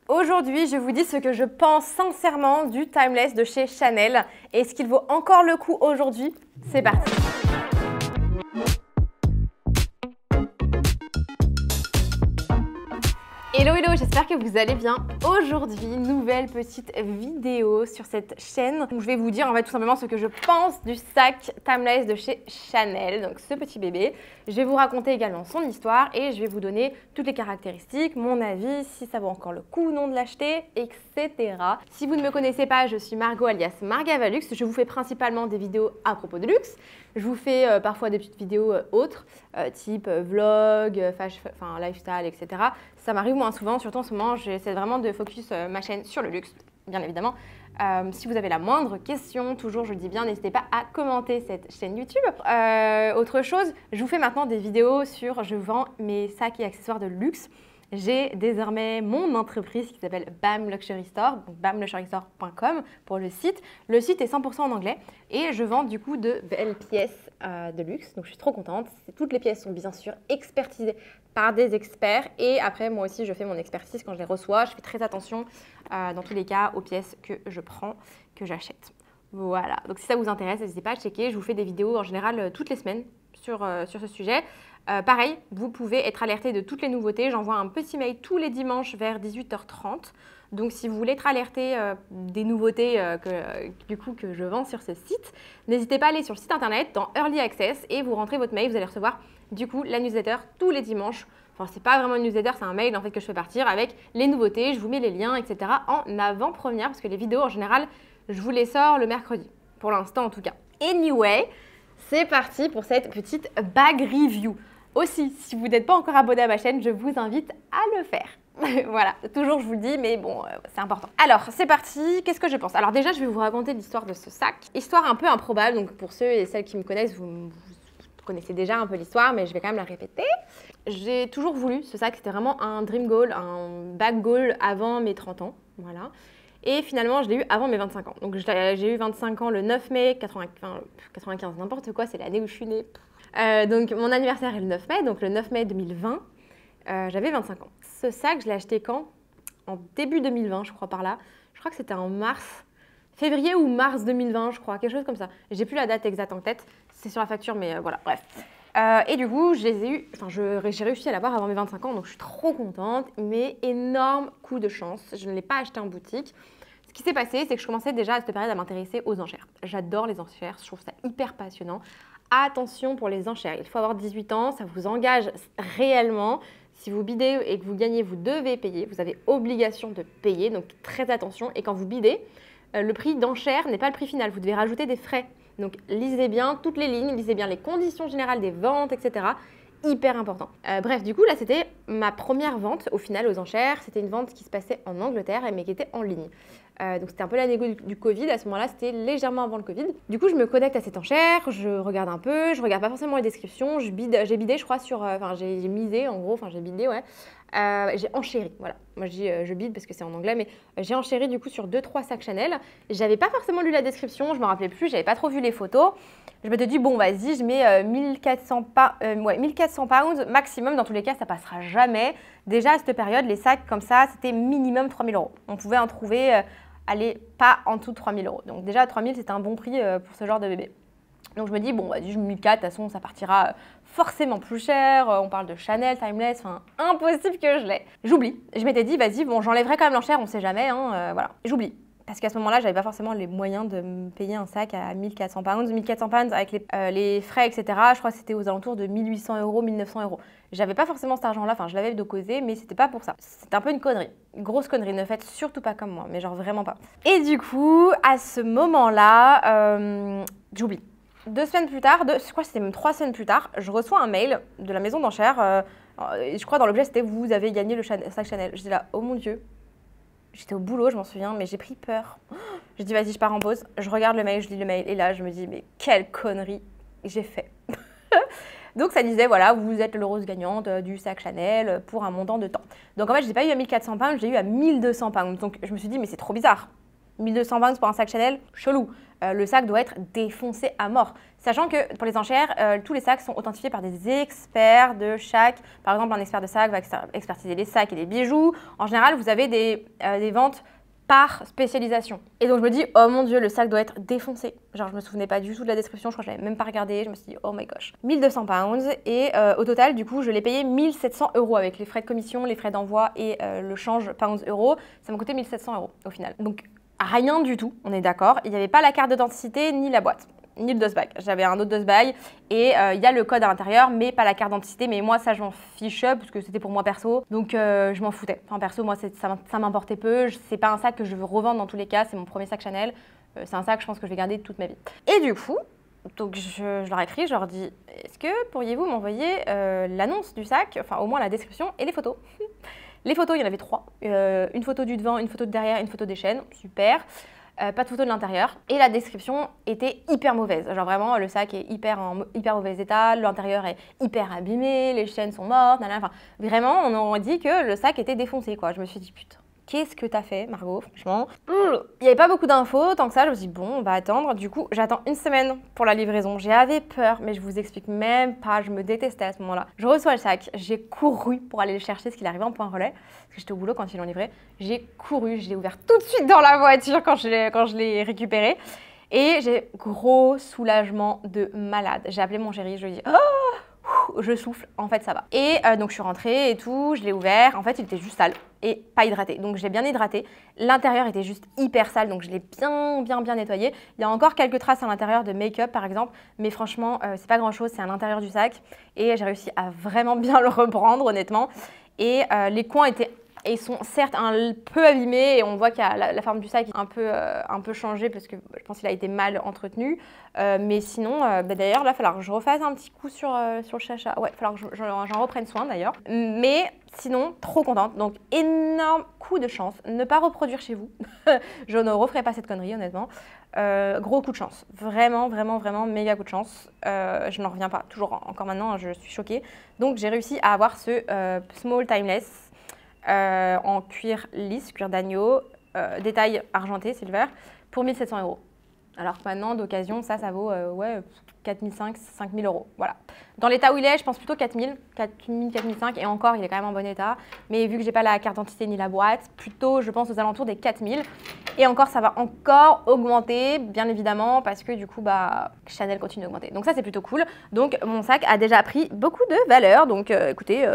Aujourd'hui, je vous dis ce que je pense sincèrement du Timeless de chez Chanel. Est-ce qu'il vaut encore le coup aujourd'hui? C'est parti! Hello hello, j'espère que vous allez bien. Aujourd'hui, nouvelle petite vidéo sur cette chaîne où je vais vous dire en fait tout simplement ce que je pense du sac Timeless de chez Chanel, donc ce petit bébé. Je vais vous raconter également son histoire et je vais vous donner toutes les caractéristiques, mon avis, si ça vaut encore le coup ou non de l'acheter, etc. Si vous ne me connaissez pas, je suis Margot alias Margavalux. Je vous fais principalement des vidéos à propos de luxe. Je vous fais parfois des petites vidéos autres, type vlog, enfin lifestyle, etc. Ça m'arrive moins souvent, surtout en ce moment, j'essaie vraiment de focus ma chaîne sur le luxe, bien évidemment. Si vous avez la moindre question, toujours je le dis bien, n'hésitez pas à commenter cette chaîne YouTube. Autre chose, je vous fais maintenant des vidéos sur je vends mes sacs et accessoires de luxe. J'ai désormais mon entreprise qui s'appelle BAM Luxury Store, donc bamluxurystore.com pour le site. Le site est 100% en anglais et je vends du coup de belles pièces de luxe, donc je suis trop contente. Toutes les pièces sont bien sûr expertisées par des experts et après moi aussi je fais mon expertise quand je les reçois. Je fais très attention dans tous les cas aux pièces que je prends, que j'achète. Voilà, donc si ça vous intéresse, n'hésitez pas à checker. Je vous fais des vidéos en général toutes les semaines sur ce sujet. Pareil, vous pouvez être alerté de toutes les nouveautés. J'envoie un petit mail tous les dimanches vers 18h30. Donc, si vous voulez être alerté des nouveautés que je vends sur ce site, n'hésitez pas à aller sur le site internet dans Early Access et vous rentrez votre mail. Vous allez recevoir du coup la newsletter tous les dimanches. Enfin, c'est pas vraiment une newsletter, c'est un mail en fait que je fais partir avec les nouveautés. Je vous mets les liens, etc. en avant-première parce que les vidéos en général, je vous les sors le mercredi. Pour l'instant en tout cas. Anyway, c'est parti pour cette petite bag review. Aussi, si vous n'êtes pas encore abonné à ma chaîne, je vous invite à le faire. Voilà, toujours je vous le dis, mais bon, c'est important. Alors, c'est parti, qu'est-ce que je pense? Alors déjà, je vais vous raconter l'histoire de ce sac. Histoire un peu improbable, donc pour ceux et celles qui me connaissent, vous connaissez déjà un peu l'histoire, mais je vais quand même la répéter. J'ai toujours voulu ce sac, c'était vraiment un dream goal, un bag goal avant mes 30 ans, voilà. Et finalement, je l'ai eu avant mes 25 ans. Donc, j'ai eu 25 ans le 9 mai 95, n'importe quoi, c'est l'année où je suis née. Donc, mon anniversaire est le 9 mai, donc le 9 mai 2020, j'avais 25 ans. Ce sac, je l'ai acheté quand? En début 2020, je crois par là. Je crois que c'était en février ou mars 2020, je crois, quelque chose comme ça. J'ai plus la date exacte en tête, c'est sur la facture, mais voilà, bref. Et du coup, j'ai réussi à l'avoir avant mes 25 ans, donc je suis trop contente, mais énorme coup de chance. Je ne l'ai pas acheté en boutique. Ce qui s'est passé, c'est que je commençais déjà à cette période à m'intéresser aux enchères. J'adore les enchères, je trouve ça hyper passionnant. Attention pour les enchères, il faut avoir 18 ans, ça vous engage réellement. Si vous bidez et que vous gagnez, vous devez payer, vous avez obligation de payer, donc très attention. Et quand vous bidez, le prix d'enchère n'est pas le prix final, vous devez rajouter des frais. Donc lisez bien toutes les lignes, lisez bien les conditions générales des ventes, etc. Hyper important. Bref, du coup, là, c'était ma première vente au final aux enchères. C'était une vente qui se passait en Angleterre, mais qui était en ligne. Donc, c'était un peu la négo du Covid. À ce moment-là, c'était légèrement avant le Covid. Du coup, je me connecte à cette enchère, je regarde un peu, je regarde pas forcément les descriptions. J'ai bidé, je crois, sur... Enfin, j'ai misé, en gros. Enfin, j'ai bidé, ouais. J'ai enchéri, voilà. Moi, je dis je bide parce que c'est en anglais, mais j'ai enchéri du coup sur 2-3 sacs Chanel. J'avais pas forcément lu la description, je me rappelais plus, j'avais pas trop vu les photos. Je m'étais dit, bon, vas-y, je mets 1400 pounds maximum. Dans tous les cas, ça passera jamais. Déjà, à cette période, les sacs comme ça, c'était minimum 3000 €. On pouvait en trouver, allez, pas en dessous de 3000 €. Donc déjà, 3000, c'était un bon prix pour ce genre de bébé. Donc je me dis, bon, vas-y, je mets 1400, de toute façon, ça partira forcément plus cher. On parle de Chanel, Timeless, enfin, impossible que je l'ai. J'oublie. Je m'étais dit, vas-y, bon, j'enlèverai quand même l'enchère, on sait jamais, hein, voilà. J'oublie. Parce qu'à ce moment-là, j'avais pas forcément les moyens de me payer un sac à 1400 pounds. 1400 pounds avec les frais, etc. Je crois que c'était aux alentours de 1800 €, 1900 €. J'avais pas forcément cet argent-là, enfin, je l'avais de côté, mais c'était pas pour ça. C'était un peu une connerie. Une grosse connerie. Ne faites surtout pas comme moi, mais genre vraiment pas. Et du coup, à ce moment-là, j'oublie. 2 semaines plus tard, je crois que c'était même 3 semaines plus tard, je reçois un mail de la maison d'enchères. Je crois dans l'objet, c'était « Vous avez gagné le sac Chanel ». J'étais là, oh mon Dieu. J'étais au boulot, je m'en souviens, mais j'ai pris peur. Je dis, vas-y, je pars en pause. Je regarde le mail, je lis le mail. Et là, je me dis, mais quelle connerie j'ai fait. Donc, ça disait, voilà, vous êtes l'heureuse gagnante du sac Chanel pour un montant de temps. Donc, en fait, je n'ai pas eu à 1400 pounds, j'ai eu à 1200 pounds. Donc, je me suis dit, mais c'est trop bizarre. 1200 pounds pour un sac Chanel, chelou. Le sac doit être défoncé à mort. Sachant que pour les enchères, tous les sacs sont authentifiés par des experts de chaque. Par exemple, un expert de sac va expertiser les sacs et les bijoux. En général, vous avez des ventes par spécialisation. Et donc je me dis, oh mon dieu, le sac doit être défoncé. Genre je me souvenais pas du tout de la description, je crois que je l'avais même pas regardé. Je me suis dit, oh my gosh. 1200 pounds et au total, du coup, je l'ai payé 1700 € avec les frais de commission, les frais d'envoi et le change pounds-euro. Ça m'a coûté 1700 € au final. Donc rien du tout, on est d'accord. Il n'y avait pas la carte d'identité ni la boîte. Ni le dust bag. J'avais un autre dust bag et il y a le code à l'intérieur, mais pas la carte d'identité. Mais moi, ça, je m'en fiche parce que c'était pour moi perso. Donc, je m'en foutais. Enfin, perso, moi, ça m'importait peu. C'est pas un sac que je veux revendre dans tous les cas. C'est mon premier sac Chanel. C'est un sac, je pense, que je vais garder toute ma vie. Et du coup, donc je leur écris, je leur dis, est-ce que pourriez-vous m'envoyer l'annonce du sac, enfin, au moins la description et les photos. Les photos, il y en avait 3. Une photo du devant, une photo de derrière, une photo des chaînes. Super. Pas de photo de l'intérieur. Et la description était hyper mauvaise. Genre vraiment, le sac est en hyper mauvais état, l'intérieur est hyper abîmé, les chaînes sont mortes, enfin, vraiment, on aurait dit que le sac était défoncé, quoi. Je me suis dit, putain, qu'est-ce que t'as fait, Margot, franchement? Il n'y avait pas beaucoup d'infos, tant que ça, je me suis dit, bon, on va attendre. Du coup, j'attends une semaine pour la livraison. J'avais peur, mais je vous explique même pas, je me détestais à ce moment-là. Je reçois le sac, j'ai couru pour aller le chercher, parce qu'il arrivait en point relais, parce que j'étais au boulot quand ils l'ont livré. J'ai couru, je l'ai ouvert tout de suite dans la voiture quand je l'ai récupéré. Et j'ai gros soulagement de malade. J'ai appelé mon chéri, je lui ai dit, oh, je souffle, en fait ça va. Et donc je suis rentrée et tout, je l'ai ouvert, en fait il était juste sale et pas hydraté. Donc je l'ai bien hydraté, l'intérieur était juste hyper sale, donc je l'ai bien nettoyé. Il y a encore quelques traces à l'intérieur de make-up par exemple, mais franchement c'est pas grand chose, c'est à l'intérieur du sac. Et j'ai réussi à vraiment bien le reprendre honnêtement. Et les coins étaient... Et ils sont certes un peu abîmés et on voit que la forme du sac est un peu changée parce que je pense qu'il a été mal entretenu. Mais sinon, d'ailleurs, là, il va falloir que je refasse un petit coup sur le chacha. Ouais, il va falloir que j'en reprenne soin d'ailleurs. Mais sinon, trop contente. Donc, énorme coup de chance. Ne pas reproduire chez vous. Je ne referai pas cette connerie, honnêtement. Gros coup de chance. Vraiment méga coup de chance. Je n'en reviens pas. Toujours encore maintenant, je suis choquée. Donc, j'ai réussi à avoir ce Small Timeless. En cuir lisse, cuir d'agneau, détail argenté, silver, pour 1700 €. Alors que maintenant, d'occasion, ça vaut 4500, 5000 €. Voilà. Dans l'état où il est, je pense plutôt 4000, 4005 et encore, il est quand même en bon état. Mais vu que j'ai pas la carte d'identité ni la boîte, plutôt, je pense aux alentours des 4000. Et encore, ça va encore augmenter, bien évidemment, parce que du coup, Chanel continue d'augmenter. Donc ça, c'est plutôt cool. Donc mon sac a déjà pris beaucoup de valeur. Donc écoutez,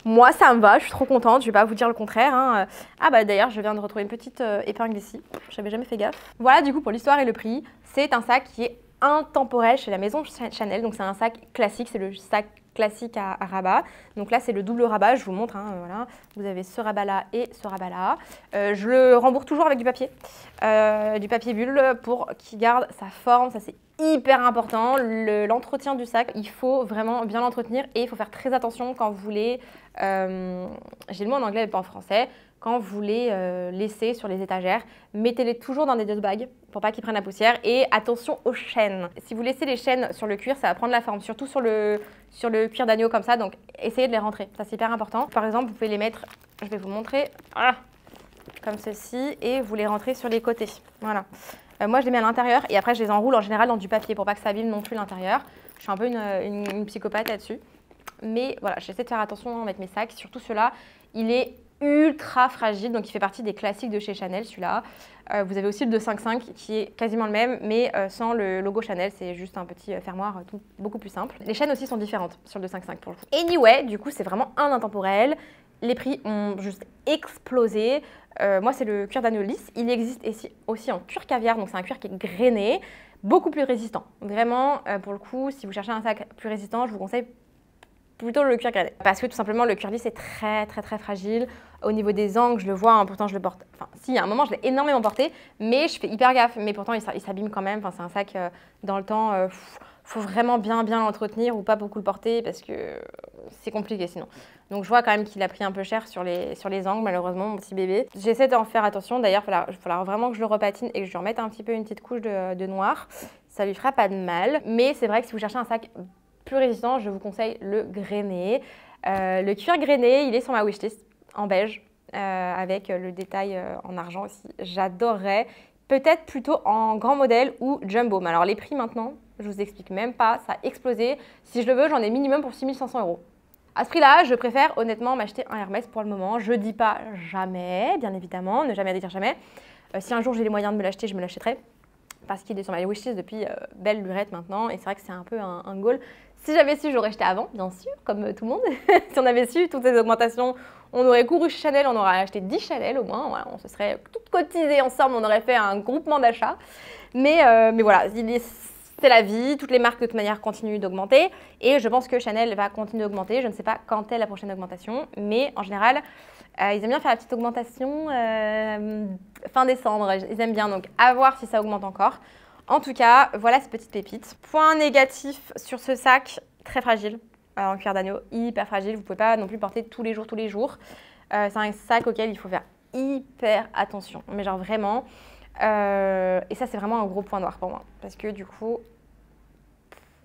moi, ça me va, je suis trop contente. Je vais pas vous dire le contraire. Hein. Ah d'ailleurs, je viens de retrouver une petite épingle ici. J'avais jamais fait gaffe. Voilà, du coup, pour l'histoire et le prix, c'est un sac qui est intemporel chez la maison Chanel. Donc c'est un sac classique, c'est le sac classique à rabat. Donc là, c'est le double rabat, je vous montre. Hein, voilà. Vous avez ce rabat-là et ce rabat-là. Je le rembourre toujours avec du papier bulle pour qu'il garde sa forme. Ça, c'est hyper important. L'entretien du sac, il faut vraiment bien l'entretenir et il faut faire très attention quand vous voulez, j'ai le mot en anglais mais pas en français, quand vous les laissez sur les étagères, mettez-les toujours dans des dust bags pour pas qu'ils prennent la poussière et attention aux chaînes. Si vous laissez les chaînes sur le cuir, ça va prendre la forme, surtout sur le cuir d'agneau comme ça, donc essayez de les rentrer, ça c'est hyper important. Par exemple, vous pouvez les mettre, je vais vous montrer, comme ceci et vous les rentrez sur les côtés, voilà. Moi, je les mets à l'intérieur et après, je les enroule en général dans du papier pour pas que ça abîme non plus l'intérieur. Je suis un peu une psychopathe là-dessus. Mais voilà, j'essaie de faire attention avec mes sacs. Surtout celui-là, il est ultra fragile. Donc, il fait partie des classiques de chez Chanel, celui-là. Vous avez aussi le 255 qui est quasiment le même, mais sans le logo Chanel. C'est juste un petit fermoir tout, beaucoup plus simple. Les chaînes aussi sont différentes sur le 255 pour le coup. Anyway, du coup, c'est vraiment un intemporel. Les prix ont juste explosé. Moi, c'est le cuir d'agneau lisse. Il existe aussi en cuir caviar, donc c'est un cuir qui est grainé, beaucoup plus résistant. Vraiment, pour le coup, si vous cherchez un sac plus résistant, je vous conseille plutôt le cuir grainé. Parce que tout simplement, le cuir lisse est très fragile. Au niveau des angles, je le vois, hein, pourtant je le porte. Enfin, si, à un moment, je l'ai énormément porté, mais je fais hyper gaffe. Mais pourtant, il s'abîme quand même. Enfin, c'est un sac, dans le temps, faut vraiment bien l'entretenir ou pas beaucoup le porter parce que c'est compliqué sinon. Donc je vois quand même qu'il a pris un peu cher sur les angles, malheureusement, mon petit bébé. J'essaie d'en faire attention. D'ailleurs, il va falloir vraiment que je le repatine et que je lui remette un petit peu une petite couche de noir. Ça lui fera pas de mal. Mais c'est vrai que si vous cherchez un sac plus résistant, je vous conseille le grainé. Le cuir grainé, il est sur ma wishlist en beige avec le détail en argent aussi. J'adorerais. peut-être plutôt en grand modèle ou jumbo. Mais alors les prix maintenant, je vous explique même pas, ça a explosé. Si je le veux, j'en ai minimum pour 6 500 €. À ce prix-là, je préfère honnêtement m'acheter un Hermès pour le moment. Je dis pas jamais, bien évidemment, ne jamais dire jamais. Si un jour j'ai les moyens de me l'acheter, je me l'achèterai. Parce qu'il est sur ma wishlist depuis belle lurette maintenant. Et c'est vrai que c'est un peu un goal. Si j'avais su, j'aurais acheté avant, bien sûr, comme tout le monde. Si on avait su toutes ces augmentations, on aurait couru chez Chanel, on aurait acheté 10 Chanel au moins. Voilà, on se serait toutes cotisées ensemble, on aurait fait un groupement d'achat. Mais voilà, c'est la vie. Toutes les marques de toute manière continuent d'augmenter. Et je pense que Chanel va continuer d'augmenter. Je ne sais pas quand est la prochaine augmentation. Mais en général, ils aiment bien faire la petite augmentation fin décembre. Ils aiment bien, donc à voir si ça augmente encore. En tout cas, voilà ces petites pépites. Point négatif sur ce sac, très fragile, en cuir d'agneau, hyper fragile. Vous ne pouvez pas non plus porter tous les jours. C'est un sac auquel il faut faire hyper attention, mais genre vraiment. Et ça, c'est vraiment un gros point noir pour moi. Parce que du coup,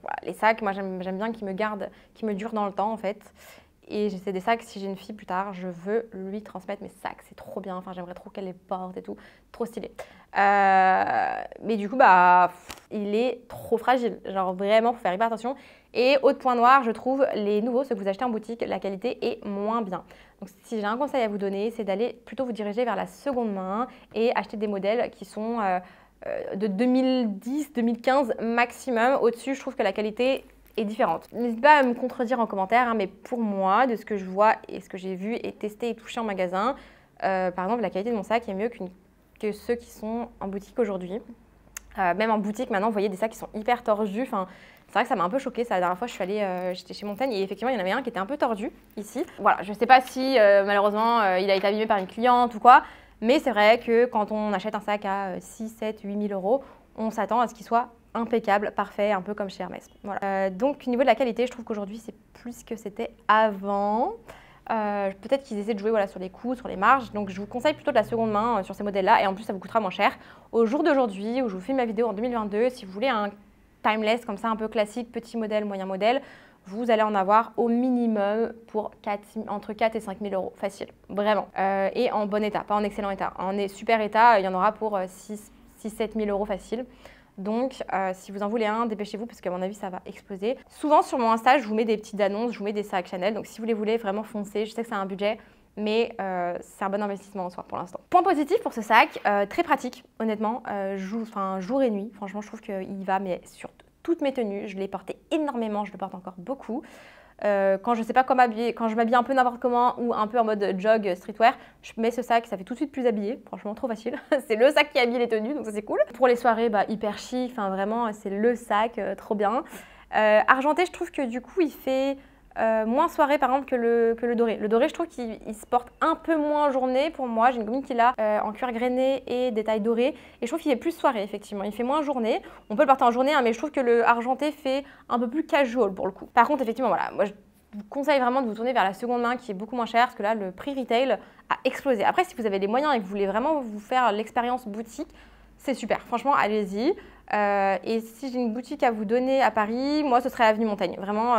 voilà, les sacs, moi j'aime bien qu'ils me gardent, qu'ils me durent dans le temps en fait. Et c'est des sacs, si j'ai une fille plus tard, je veux lui transmettre mes sacs. C'est trop bien, enfin j'aimerais trop qu'elle les porte et tout. Trop stylé. Mais du coup, bah, il est trop fragile. Genre vraiment, faut faire hyper attention. Et autre point noir, je trouve, les nouveaux, ceux que vous achetez en boutique, la qualité est moins bien. Donc si j'ai un conseil à vous donner, c'est d'aller plutôt vous diriger vers la seconde main et acheter des modèles qui sont de 2010, 2015 maximum. Au-dessus, je trouve que la qualité est différente. N'hésitez pas à me contredire en commentaire, hein, mais pour moi, de ce que je vois et ce que j'ai vu et testé et touché en magasin, par exemple, la qualité de mon sac est mieux que ceux qui sont en boutique aujourd'hui. Même en boutique, maintenant, vous voyez des sacs qui sont hyper tordus. Enfin, c'est vrai que ça m'a un peu choquée. La dernière fois, j'étais chez Montaigne et effectivement, il y en avait un qui était un peu tordu ici. Voilà, je ne sais pas si malheureusement, il a été abîmé par une cliente ou quoi, mais c'est vrai que quand on achète un sac à 6, 7, 8 000 €, on s'attend à ce qu'il soit impeccable, parfait, un peu comme chez Hermès. Voilà. Donc, au niveau de la qualité, je trouve qu'aujourd'hui, c'est plus que c'était avant. Peut-être qu'ils essaient de jouer voilà, sur les coûts, sur les marges. Donc, je vous conseille plutôt de la seconde main sur ces modèles-là. Et en plus, ça vous coûtera moins cher. Au jour d'aujourd'hui, où je vous filme ma vidéo en 2022, si vous voulez un timeless comme ça, un peu classique, petit modèle, moyen modèle, vous allez en avoir au minimum pour entre 4 et 5 000 € facile, vraiment. Et en bon état, pas en excellent état. En super état, il y en aura pour 6-7 000 € facile. Donc, si vous en voulez un, dépêchez-vous parce qu'à mon avis, ça va exploser. Souvent, sur mon Insta, je vous mets des petites annonces, je vous mets des sacs Chanel. Donc, si vous les voulez, vraiment foncez. Je sais que c'est un budget, mais c'est un bon investissement en soi pour l'instant. Point positif pour ce sac, très pratique, honnêtement. Jour et nuit, franchement, je trouve qu'il va, mais sur toutes mes tenues. Je l'ai porté énormément, je le porte encore beaucoup. Quand je ne sais pas comment m'habiller, quand je m'habille un peu n'importe comment ou un peu en mode jog streetwear, je mets ce sac, ça fait tout de suite plus habillé, franchement trop facile. C'est le sac qui habille les tenues, donc ça c'est cool. Pour les soirées, bah, hyper chic, enfin vraiment c'est le sac, trop bien. Argenté, je trouve que du coup il fait moins soirée par exemple que le doré. Le doré, je trouve qu'il se porte un peu moins en journée pour moi. J'ai une copine qui l'a en cuir grainé et des tailles dorées. Et je trouve qu'il fait plus soirée, effectivement. Il fait moins journée. On peut le porter en journée, hein, mais je trouve que le argenté fait un peu plus casual pour le coup. Par contre, effectivement, voilà, moi je vous conseille vraiment de vous tourner vers la seconde main qui est beaucoup moins chère parce que là, le prix retail a explosé. Après, si vous avez les moyens et que vous voulez vraiment vous faire l'expérience boutique, c'est super. Franchement, allez-y. Et si j'ai une boutique à vous donner à Paris, moi, ce serait Avenue Montaigne. Vraiment,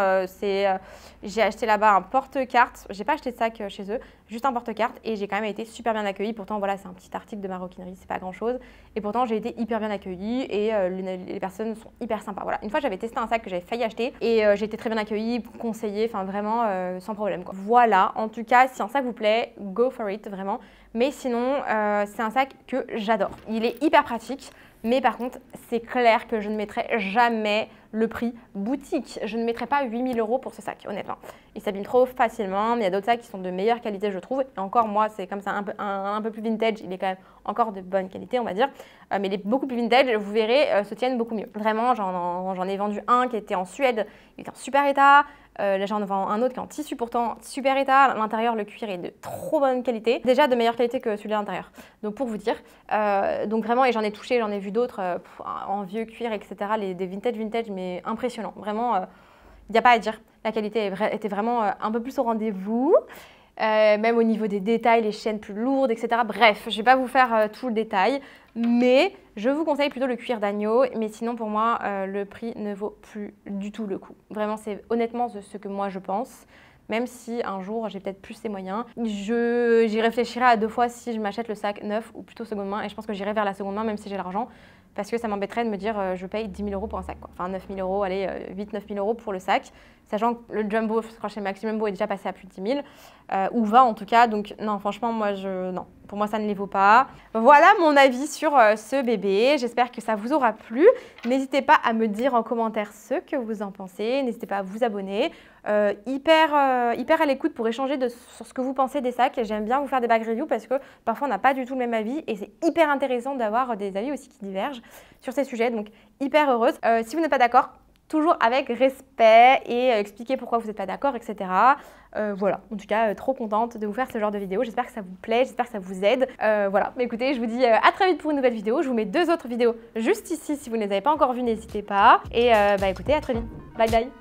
j'ai acheté là-bas un porte-carte. J'ai pas acheté de sac chez eux, juste un porte-carte. Et j'ai quand même été super bien accueillie. Pourtant, voilà, c'est un petit article de maroquinerie, c'est pas grand-chose. Et pourtant, j'ai été hyper bien accueillie et les personnes sont hyper sympas. Voilà. Une fois, j'avais testé un sac que j'avais failli acheter et j'ai été très bien accueillie, conseillée, enfin vraiment sans problème, quoi. Voilà. En tout cas, si un sac vous plaît, go for it, vraiment. Mais sinon, c'est un sac que j'adore. Il est hyper pratique. Mais par contre, c'est clair que je ne mettrai jamais le prix boutique. Je ne mettrai pas 8 000 € pour ce sac, honnêtement. Il s'abîme trop facilement, mais il y a d'autres sacs qui sont de meilleure qualité, je trouve. Et encore, moi, c'est comme ça un peu plus vintage. Il est quand même encore de bonne qualité, on va dire. Mais les beaucoup plus vintage, vous verrez, se tiennent beaucoup mieux. Vraiment, j'en ai vendu un qui était en Suède. Il était en super état. Là, j'en vends un autre qui est en tissu, pourtant super état. À l'intérieur, le cuir est de trop bonne qualité. Déjà de meilleure qualité que celui à l'intérieur. Donc, pour vous dire. Donc, vraiment, et j'en ai touché, j'en ai vu d'autres en vieux cuir, etc. Des vintage, mais impressionnant. Vraiment, il n'y a pas à dire. La qualité était vraiment un peu plus au rendez-vous. Même au niveau des détails, les chaînes plus lourdes, etc. Bref, je ne vais pas vous faire tout le détail, mais je vous conseille plutôt le cuir d'agneau. Mais sinon, pour moi, le prix ne vaut plus du tout le coup. Vraiment, c'est honnêtement ce que moi je pense. même si un jour j'ai peut-être plus les moyens. J'y réfléchirai à 2 fois si je m'achète le sac neuf ou plutôt seconde main, et je pense que j'irai vers la seconde main même si j'ai l'argent. Parce que ça m'embêterait de me dire je paye 10 000 € pour un sac, quoi. Enfin 9 000 €, allez, 8-9 000 € pour le sac, sachant que le jumbo, je crois chez Maximum Beau est déjà passé à plus de 10 000, ou 20 en tout cas, donc non, franchement, non, pour moi ça ne les vaut pas. Voilà mon avis sur ce bébé, j'espère que ça vous aura plu. N'hésitez pas à me dire en commentaire ce que vous en pensez, n'hésitez pas à vous abonner. Hyper à l'écoute pour échanger sur ce que vous pensez des sacs. J'aime bien vous faire des bag reviews parce que parfois on n'a pas du tout le même avis et c'est hyper intéressant d'avoir des avis aussi qui divergent sur ces sujets, donc hyper heureuse. Si vous n'êtes pas d'accord, toujours avec respect et expliquer pourquoi vous n'êtes pas d'accord, etc. Voilà, en tout cas, trop contente de vous faire ce genre de vidéo. J'espère que ça vous plaît, j'espère que ça vous aide. Voilà, mais écoutez, je vous dis à très vite pour une nouvelle vidéo. Je vous mets 2 autres vidéos juste ici. Si vous ne les avez pas encore vues, n'hésitez pas. Et écoutez, à très vite. Bye bye.